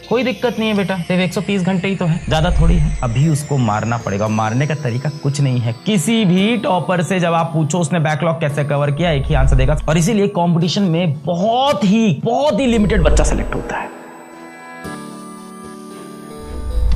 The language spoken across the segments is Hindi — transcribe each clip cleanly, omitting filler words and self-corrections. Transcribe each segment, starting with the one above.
कोई दिक्कत नहीं है बेटा, सिर्फ 130 घंटे ही तो है, ज्यादा थोड़ी है। अभी उसको मारना पड़ेगा। मारने का तरीका कुछ नहीं है। किसी भी टॉपर से जब आप पूछो उसने बैकलॉग कैसे कवर किया, एक ही आंसर देगा। और इसीलिए कंपटीशन में बहुत ही लिमिटेड बच्चा सेलेक्ट होता है।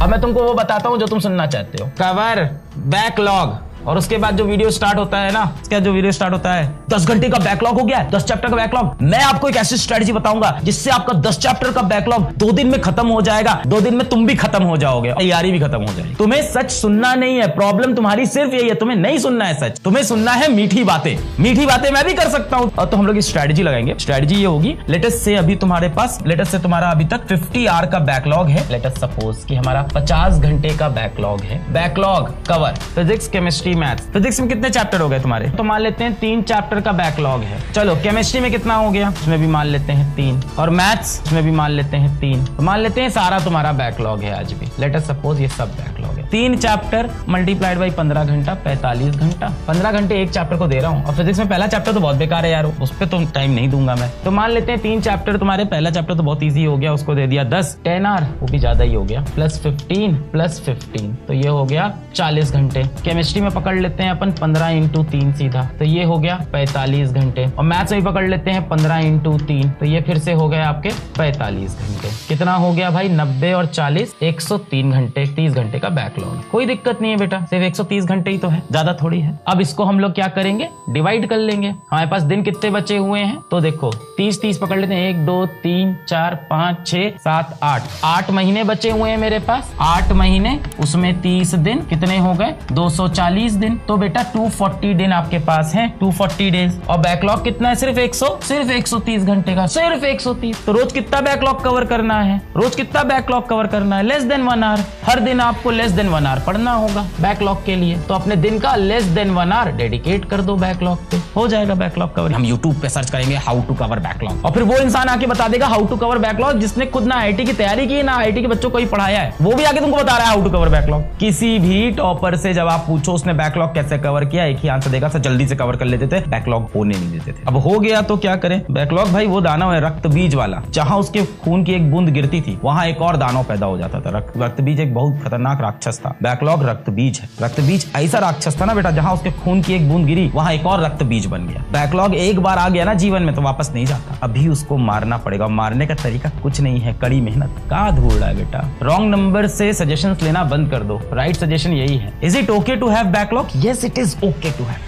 अब मैं तुमको वो बताता हूं जो तुम सुनना चाहते हो, कवर बैकलॉग। और उसके बाद जो वीडियो स्टार्ट होता है ना, उसके जो वीडियो स्टार्ट होता है 10 घंटे का बैकलॉग हो गया, 10 चैप्टर का बैकलॉग। मैं आपको एक ऐसी स्ट्रेटजी बताऊंगा जिससे आपका 10 चैप्टर का बैकलॉग 2 दिन में खत्म हो जाएगा। 2 दिन में तुम भी खत्म हो जाओगे, तैयारी भी खत्म हो जाएगी। तुम्हें सच सुनना नहीं है, प्रॉब्लम तुम्हारी सिर्फ यही है, तुम्हें नहीं सुनना है सच, तुम्हें सुनना है मीठी बातें। मीठी बातें मैं भी कर सकता हूं। और तो हम लोग स्ट्रेटजी लगाएंगे। स्ट्रेटजी ये होगी, लेटेस्ट से अभी तुम्हारे पास, लेटेस्ट से तुम्हारा अभी तक 50 आवर का बैकलॉग है। लेटेस्ट सपोज कि हमारा 50 घंटे का बैकलॉग है। Backlog cover physics, chemistry, maths. Physics में कितने चैप्टर हो गए तुम्हारे? तो मान लेते हैं 3 चैप्टर का बैकलॉग है। चलो केमिस्ट्री में कितना हो गया, उसमें भी मान लेते हैं 3। और मैथ्स उसमें भी मान लेते हैं 3। तो मान लेते हैं सारा तुम्हारा बैकलॉग है आज भी। लेट अस सपोज ये सब बैकलॉग है। 3 चैप्टर मल्टीप्लाइड बाई 15 घंटा, 45 घंटा। 15 घंटे एक चैप्टर को दे रहा हूँ। और फिजिक्स में पहला चैप्टर तो बहुत बेकार है यार, उस पर तो टाइम नहीं दूंगा मैं। तो मान लेते हैं 3 चैप्टर तुम्हारे, पहला चैप्टर तो बहुत ईजी हो गया, उसको दे दिया 10 आवर, वो भी ज्यादा ही हो गया, प्लस 15 तो ये हो गया 40 घंटे। केमिस्ट्री में पकड़ लेते हैं अपन 15 इंटू 3 सीधा, तो ये हो गया 45 घंटे। और मैथ्स में पकड़ लेते हैं 15 इंटू 3, तो ये फिर से हो गए आपके 45 घंटे। कितना हो गया भाई? 90 और 40 103 घंटे, 30 घंटे का बैकलॉग। कोई दिक्कत नहीं है बेटा, सिर्फ 130 घंटे ही तो है, ज्यादा थोड़ी है। अब इसको हम लोग क्या करेंगे, डिवाइड कर लेंगे। हमारे पास दिन कितने बचे हुए हैं, तो देखो 30 पकड़ लेते हैं, 1 2 3 4 5 6 7 8 महीने बचे हुए हैं मेरे पास। 8 महीने, उसमें 30 दिन, कितने हो गए? 240 दिन। तो बेटा 240 दिन आपके पास है, 240 डेज। और बैकलॉग कितना है? सिर्फ 130 घंटे का, सिर्फ 130। तो रोज कितना बैकलॉग कवर करना है? रोज कितना बैकलॉग कवर करना है? Less than 1 our. हर दिन आपको लेस देन 1 आवर पढ़ना होगा बैकलॉग के लिए। तो अपने दिन का लेस देन 1 आवर डेडिकेट कर दो बैकलॉग पे, हो जाएगा बैकलॉग कवर। हम यूट्यूब पे सर्च करेंगे हाउ टू कवर बैकलॉग, और फिर वो इंसान आके बता देगा हाउ टू कवर बैकलॉग जिसने खुद ना आईआईटी की तैयारी की है, ना आईआईटी के बच्चों को ही पढ़ाया है, वो भी आके तुमको बता रहा है हाउ टू कवर बैकलॉग। किसी भी टॉपर से जब आप पूछो उसने बैकलॉग कैसे कवर किया, एक ही आंसर देगा, जल्दी से कवर कर लेते थे, बैकलॉग होने नहीं देते थे। अब हो गया तो क्या करें? बैकलॉग भाई वो दानव है, रक्त बीज वाला। जहां उसके खून की एक बूंद गिरती थी वहां एक और दानव पैदा हो जाता था। रक्त बीज एक बहुत खतरनाक राक्षस था। बैकलॉग रक्त बीज है। रक्त बीज ऐसा राक्षस था ना बेटा, जहां उसके खून की एक बूंद गिरी वहां एक और रक्त बीज बन गया। बैकलॉग एक बार आ गया ना जीवन में तो वापस नहीं जाता। अभी उसको मारना पड़ेगा। मारने का तरीका कुछ नहीं है, कड़ी मेहनत। कहाँ ढूंढ रहा है बेटा? रॉन्ग नंबर से सजेशंस लेना बंद कर दो। राइट सजेशन यही है, is it okay to have backlog? Yes it is okay to have.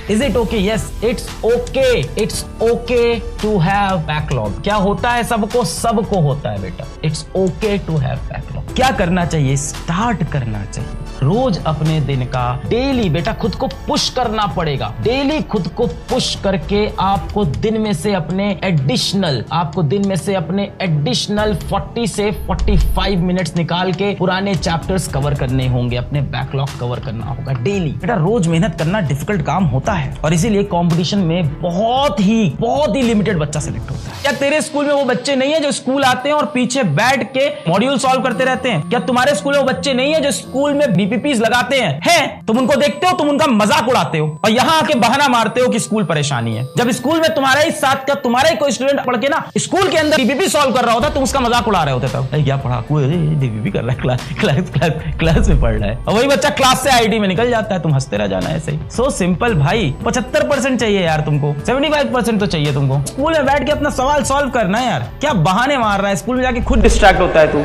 Is it okay? Yes, it's okay. It's okay to have backlog. क्या होता है सबको होता है बेटा। It's okay to have backlog. क्या करना चाहिए? स्टार्ट करना चाहिए। रोज अपने दिन का डेली बेटा खुद को पुश करना पड़ेगा। डेली खुद को पुश करके आपको दिन में से अपने एडिशनल 40 से 45 मिनट्स निकाल के पुराने चैप्टर्स कवर करने होंगे, अपने बैकलॉग कवर करना होगा डेली। बेटा रोज मेहनत करना डिफिकल्ट काम होता है, और इसीलिए कंपटीशन में बहुत ही लिमिटेड बच्चा सेलेक्ट होता है। क्या तेरे स्कूल में वो बच्चे नहीं है जो स्कूल आते हैं और पीछे बैठ के मॉड्यूल सॉल्व करते रहते हैं? क्या तुम्हारे स्कूल में वो बच्चे नहीं है जो स्कूल में बीपीपीज लगाते हैं? तुम उनको देखते हो, तुम उनका मजाक उड़ाते हो और यहाँ आके बहाना मारते हो कि स्कूल परेशानी है। जब स्कूल में तुम्हारे ही साथ का तुम्हारा ही कोई स्टूडेंट पढ़ के ना स्कूल के अंदर बीपीपी सॉल्व कर रहा होता है, तुम उसका मजाक उड़ा रहे होते। तब क्या पढ़ाकू बीपीपी कर रहा है, क्लास में पढ़ रहा है, और वही बच्चा क्लास से आईआईटी में निकल जाता है। तुम हंसते रह जाना ऐसे ही। सो सिंपल भाई, 75% चाहिए यार तुमको, 75% तो चाहिए तुमको। स्कूल में बैठ के अपना सवाल सॉल्व करना है यार। क्या बहाने मार रहा है? स्कूल में जाके खुद डिस्ट्रैक्ट होता है तू।